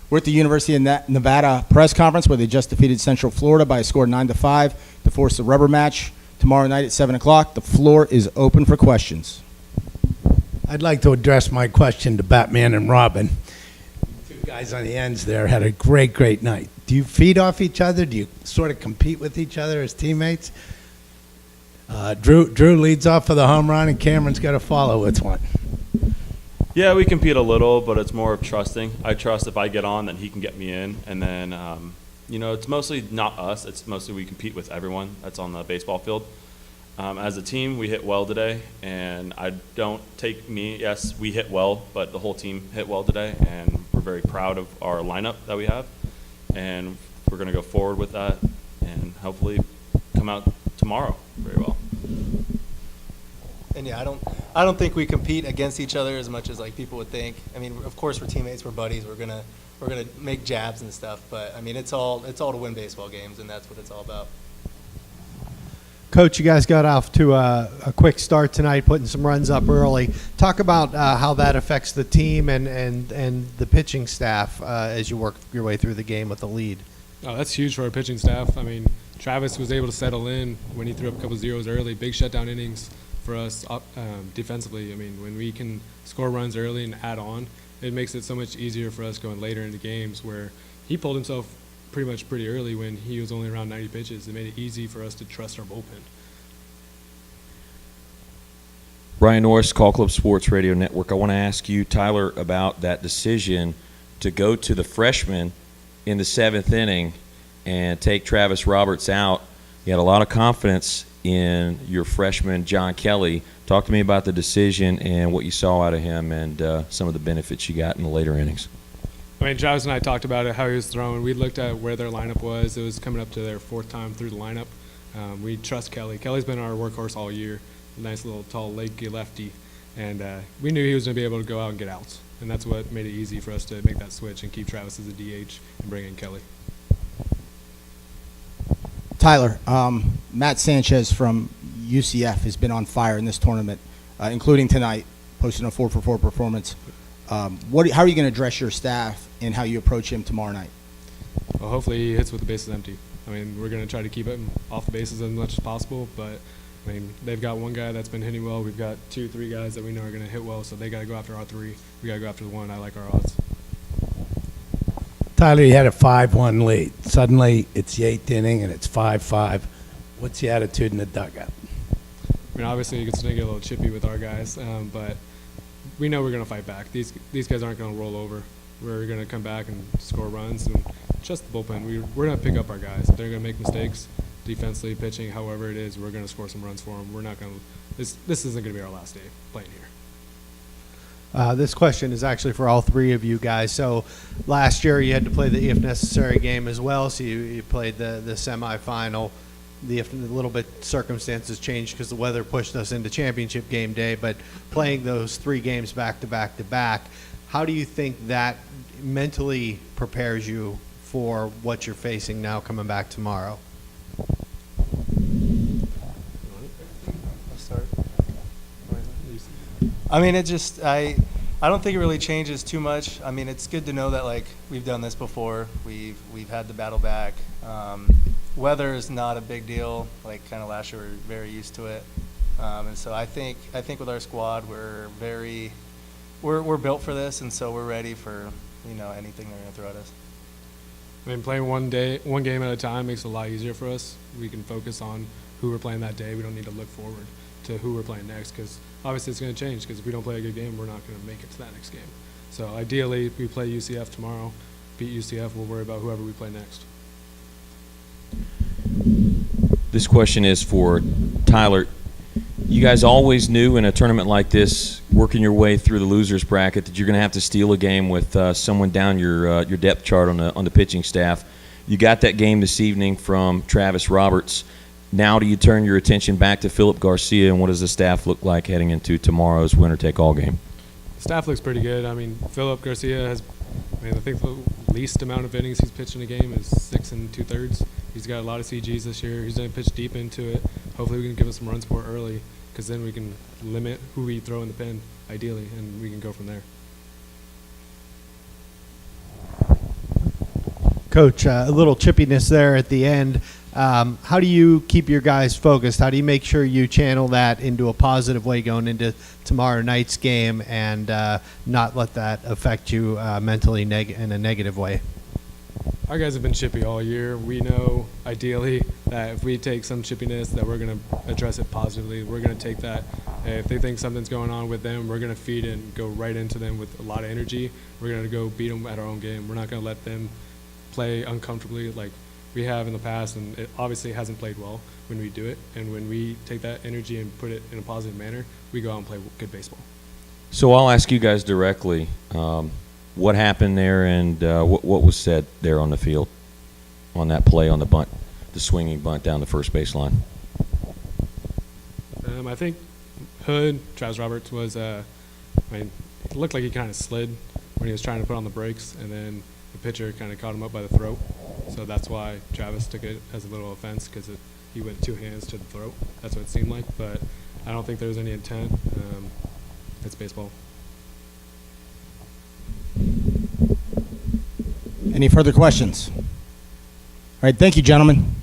We're at the University of Nevada press conference where they just defeated Central Florida by a score of 9-5 to force the rubber match tomorrow night at 7 o'clock. The floor is open for questions. I'd like to address my question to Batman and Robin. Two guys on the ends there had a great night. Do you feed off each other? Do you sort of compete with each other as teammates? Drew leads off for the home run, and Cameron's got to follow with one. Yeah, we compete a little, but it's more of trusting. I trust if I get on, then he can get me in. And then, it's mostly not us. It's mostly we compete with everyone that's on the baseball field. As a team, we hit well today, and I don't take me. Yes, we hit well, but the whole team hit well today, and we're very proud of our lineup that we have. And we're going to go forward with that and hopefully come out tomorrow very well. And yeah, I don't think we compete against each other as much as like people would think. I mean, of course we're teammates, we're buddies, we're gonna make jabs and stuff. But I mean, it's all to win baseball games, and that's what it's all about. Coach, you guys got off to a quick start tonight, putting some runs up early. Talk about how that affects the team and the pitching staff as you work your way through the game with the lead. Oh, that's huge for our pitching staff. I mean, Travis was able to settle in when he threw up a couple zeros early. Big shutdown innings for us defensively. I mean, when we can score runs early and add on, it makes it so much easier for us going later into games where he pulled himself pretty early when he was only around 90 pitches. It made it easy for us to trust our bullpen. Ryan Norris, Call Club Sports Radio Network. I want to ask you, Tyler, about that decision to go to the freshman in the 7th inning and take Travis Roberts out. You had a lot of confidence in your freshman, John Kelly. Talk to me about the decision and what you saw out of him and some of the benefits you got in the later innings. I mean, Travis and I talked about it, how he was throwing. We looked at where their lineup was. It was coming up to their 4th time through the lineup. We trust Kelly. Kelly's been our workhorse all year. Nice little tall, leggy lefty. And we knew he was going to be able to go out and get outs. And that's what made it easy for us to make that switch and keep Travis as a DH and bring in Kelly. Tyler, Matt Sanchez from UCF has been on fire in this tournament, including tonight, posting a 4-for-4 performance. How are you going to address your staff and how you approach him tomorrow night? Well, hopefully he hits with the bases empty. I mean, we're going to try to keep him off the bases as much as possible, but I mean, they've got one guy that's been hitting well. We've got 2-3 guys that we know are going to hit well, so they got to go after our 3. We got to go after the 1. I like our odds. Tyler, you had a 5-1 lead. Suddenly, it's the 8th inning, and it's 5-5. What's the attitude in the dugout? I mean, obviously, you can still get a little chippy with our guys, but we know we're going to fight back. These guys aren't going to roll over. We're going to come back and score runs and just the bullpen. We're going to pick up our guys. If they're going to make mistakes, defensively, pitching, however it is, we're going to score some runs for them. We're not going to – this isn't going to be our last day playing here. This question is actually for all 3 of you guys. So last year you had to play the if necessary game as well, so you played the semifinal. A little bit circumstances changed because the weather pushed us into championship game day, but playing those 3 games back to back to back, how do you think that mentally prepares you for what you're facing now coming back tomorrow? I'll start. I mean, I don't think it really changes too much. I mean, it's good to know that like we've done this before. We've had the battle back. Weather is not a big deal. Like kind of last year, we were very used to it. And so I think with our squad, we're built for this, and so we're ready for anything they're going to throw at us. I mean, playing one game at a time makes it a lot easier for us. We can focus on who we're playing that day. We don't need to look forward to who we're playing next because obviously it's going to change because if we don't play a good game, we're not going to make it to that next game. So ideally, if we play UCF tomorrow, beat UCF, we'll worry about whoever we play next. This question is for Tyler. You guys always knew in a tournament like this, working your way through the losers bracket, that you're going to have to steal a game with someone down your depth chart on the pitching staff. You got that game this evening from Travis Roberts. Now do you turn your attention back to Philip Garcia, and what does the staff look like heading into tomorrow's winner-take-all game? Staff looks pretty good. I mean, Philip Garcia has, I think the least amount of innings he's pitched in a game is 6 2/3. He's got a lot of CGs this year. He's going to pitch deep into it. Hopefully we can give him some runs for it early because then we can limit who we throw in the pen, ideally, and we can go from there. Coach, a little chippiness there at the end. How do you keep your guys focused? How do you make sure you channel that into a positive way going into tomorrow night's game and not let that affect you mentally in a negative way? Our guys have been chippy all year. We know ideally that if we take some chippiness that we're going to address it positively. We're going to take that. If they think something's going on with them, we're going to feed and go right into them with a lot of energy. We're going to go beat them at our own game. We're not going to let them play uncomfortably like we have in the past, and it obviously hasn't played well when we do it. And when we take that energy and put it in a positive manner, we go out and play good baseball. So I'll ask you guys directly, what happened there and what was said there on the field on that play on the bunt, the swinging bunt down the first baseline? I think Hood, Travis Roberts was, it looked like he kind of slid when he was trying to put on the brakes, and then the pitcher kind of caught him up by the throat. So that's why Travis took it as a little offense, because he went 2 hands to the throat. That's what it seemed like, but I don't think there was any intent. It's baseball. Any further questions? All right, thank you, gentlemen.